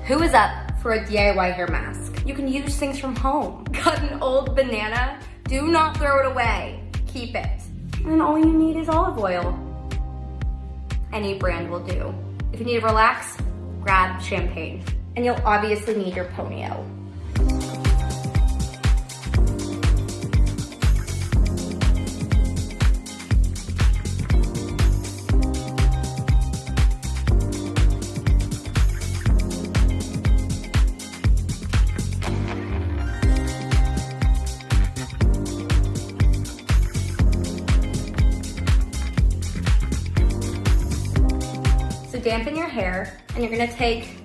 Who is up for a DIY hair mask? You can use things from home. Got an old banana? Do not throw it away. Keep it. And all you need is olive oil. Any brand will do. If you need to relax, grab champagne. And you'll obviously need your ponyo. So dampen your hair, and you're gonna take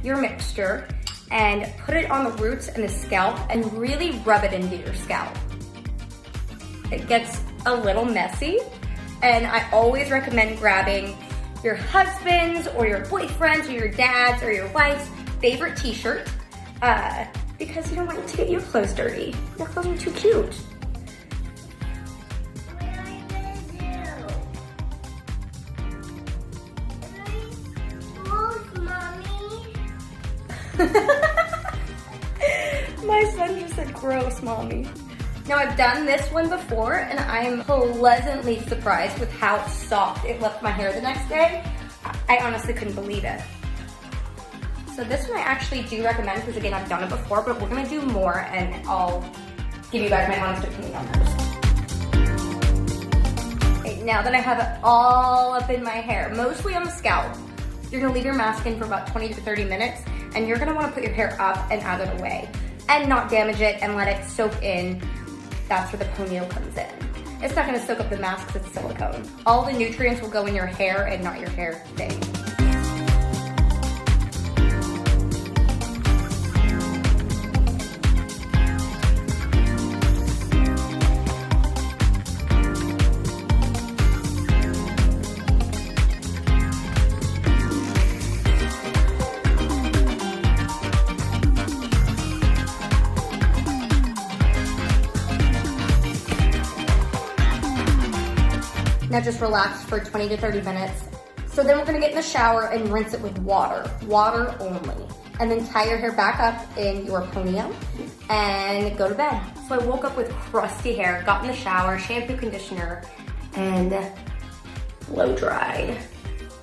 your mixture and put it on the roots and the scalp and really rub it into your scalp. It gets a little messy, and I always recommend grabbing your husband's or your boyfriend's or your dad's or your wife's favorite t-shirt because you don't want to get your clothes dirty. Your clothes are too cute. My son just said, gross, mommy. Now I've done this one before and I'm pleasantly surprised with how soft it left my hair the next day. I honestly couldn't believe it. So this one I actually do recommend because again, I've done it before, but we're gonna do more and I'll give you guys my honest opinion on this. Okay, now that I have it all up in my hair, mostly on the scalp, you're gonna leave your mask in for about 20 to 30 minutes and you're gonna wanna put your hair up and out of the way and not damage it and let it soak in. That's where the ponyo comes in. It's not gonna soak up the mask because it's silicone. All the nutrients will go in your hair and not your hair thing. Now just relax for 20 to 30 minutes. So then we're gonna get in the shower and rinse it with water only. And then tie your hair back up in your ponyo and go to bed. So I woke up with crusty hair, got in the shower, shampoo, conditioner, and blow dried.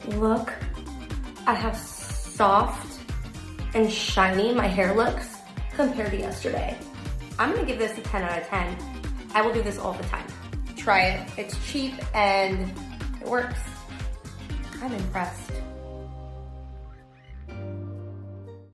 Look at how soft and shiny my hair looks compared to yesterday. I'm gonna give this a 10 out of 10. I will do this all the time. Try it. It's cheap and it works. I'm impressed.